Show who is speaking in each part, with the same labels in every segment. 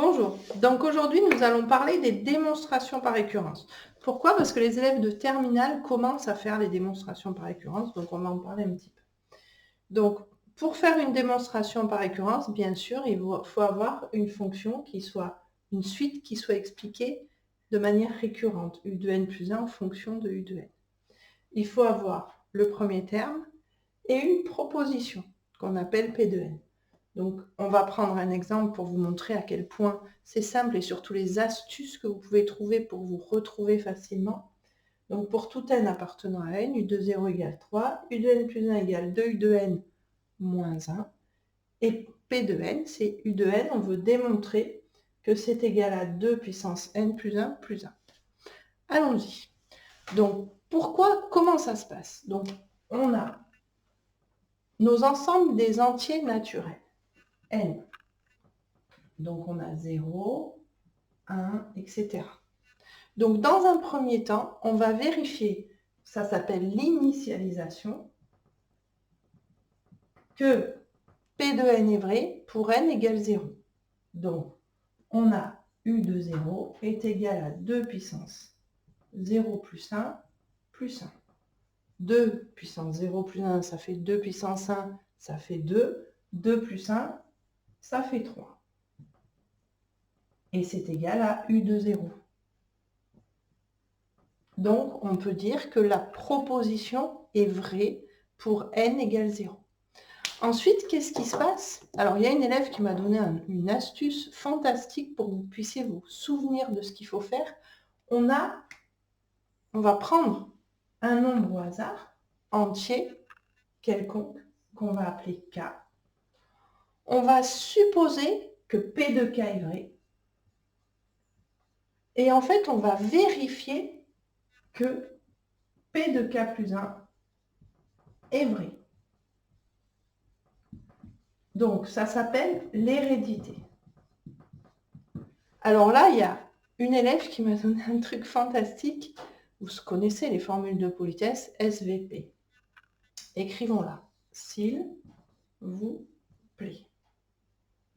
Speaker 1: Bonjour, donc aujourd'hui nous allons parler des démonstrations par récurrence. Pourquoi? Parce que les élèves de terminale commencent à faire les démonstrations par récurrence, donc on va en parler un petit peu. Donc pour faire une démonstration par récurrence, bien sûr, il faut avoir une fonction qui soit, une suite qui soit expliquée de manière récurrente, u de n plus 1 en fonction de u de n. Il faut avoir le premier terme et une proposition qu'on appelle p de n. Donc, on va prendre un exemple pour vous montrer à quel point c'est simple et surtout les astuces que vous pouvez trouver pour vous retrouver facilement. Donc, pour tout n appartenant à n, u de 0 égale 3, u de n plus 1 égale 2, u de n moins 1. Et p de n, c'est u de n, on veut démontrer que c'est égal à 2 puissance n plus 1 plus 1. Allons-y. Donc, comment ça se passe? Donc, on a nos ensembles des entiers naturels, n. Donc, on a 0, 1, etc. Donc, dans un premier temps, on va vérifier, ça s'appelle l'initialisation, que P de n est vrai pour n égale 0. Donc, on a u de 0 est égal à 2 puissance 0 plus 1 plus 1. 2 puissance 0 plus 1, ça fait 2 puissance 1, ça fait 2. 2 plus 1, ça fait 3. Et c'est égal à u de 0. Donc, on peut dire que la proposition est vraie pour n égale 0. Ensuite, qu'est-ce qui se passe? Alors, il y a une élève qui m'a donné une astuce fantastique pour que vous puissiez vous souvenir de ce qu'il faut faire. On va prendre un nombre au hasard, entier, quelconque, qu'on va appeler k. On va supposer que P de k est vrai. Et en fait, on va vérifier que P de k plus 1 est vrai. Donc, ça s'appelle l'hérédité. Alors là, il y a une élève qui m'a donné un truc fantastique. Vous connaissez les formules de politesse, SVP. Écrivons-la. S'il vous plaît.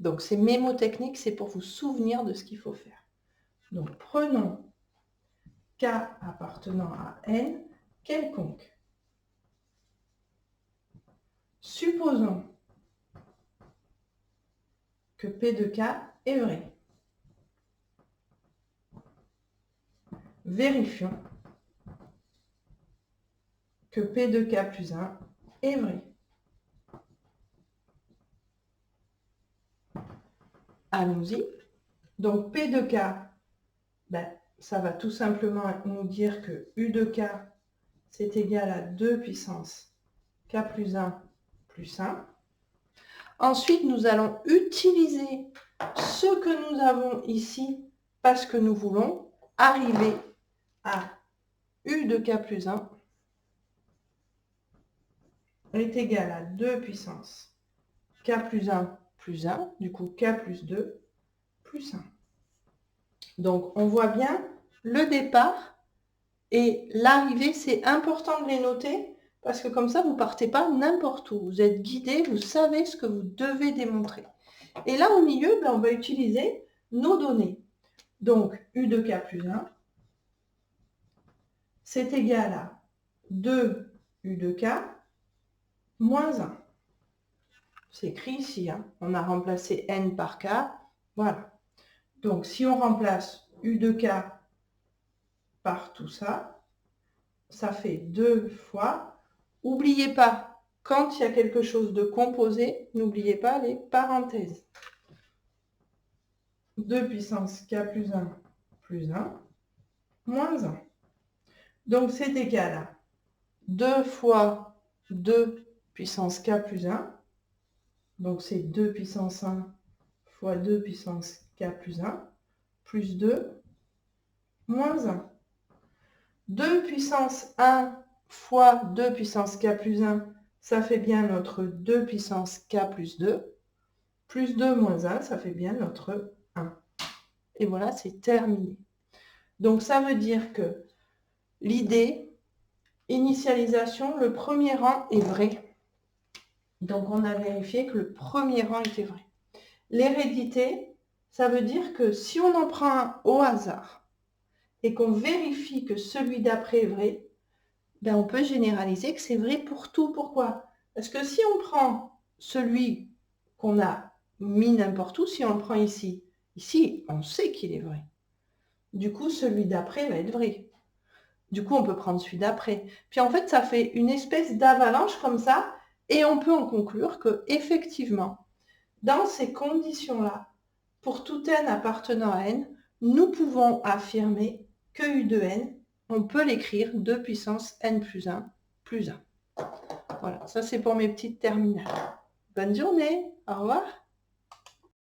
Speaker 1: Donc, c'est mémotechnique, c'est pour vous souvenir de ce qu'il faut faire. Donc, prenons K appartenant à N quelconque. Supposons que P de K est vrai. Vérifions que P de K plus 1 est vrai. Allons-y. Donc P de K, ça va tout simplement nous dire que U de K, c'est égal à 2 puissance K plus 1 plus 1. Ensuite, nous allons utiliser ce que nous avons ici parce que nous voulons arriver à U de K plus 1 est égal à 2 puissance K plus 1 plus 1, du coup K plus 2 plus 1. Donc, on voit bien le départ et l'arrivée, c'est important de les noter parce que comme ça, vous ne partez pas n'importe où. Vous êtes guidé, vous savez ce que vous devez démontrer. Et là, au milieu, on va utiliser nos données. Donc, U de K plus 1, c'est égal à 2 U de K moins 1. C'est écrit ici, hein. On a remplacé N par K. Voilà. Donc, si on remplace U de K par tout ça, ça fait 2 fois. N'oubliez pas, quand il y a quelque chose de composé, n'oubliez pas les parenthèses. 2 puissance K plus 1 moins 1. Donc, c'est égal à 2 fois 2 puissance K plus 1. Donc, c'est 2 puissance 1 fois 2 puissance K plus 1 plus 2 moins 1. 2 puissance 1 fois 2 puissance K plus 1, ça fait bien notre 2 puissance K plus 2. Plus 2 moins 1, ça fait bien notre 1. Et voilà, c'est terminé. Donc, ça veut dire que l'idée, initialisation, le premier rang est vrai. Donc, on a vérifié que le premier rang était vrai. L'hérédité, Ça veut dire que si on en prend un au hasard et qu'on vérifie que celui d'après est vrai, ben on peut généraliser que c'est vrai pour tout. Pourquoi? Parce que si on prend celui qu'on a mis n'importe où, si on le prend ici, on sait qu'il est vrai. Du coup, celui d'après va être vrai. Du coup, on peut prendre celui d'après. Puis en fait, ça fait une espèce d'avalanche comme ça, et on peut en conclure que effectivement, dans ces conditions-là, pour tout n appartenant à n, nous pouvons affirmer que U de n, on peut l'écrire 2 puissance n plus 1 plus 1. Voilà, ça c'est pour mes petites terminales. Bonne journée, au revoir.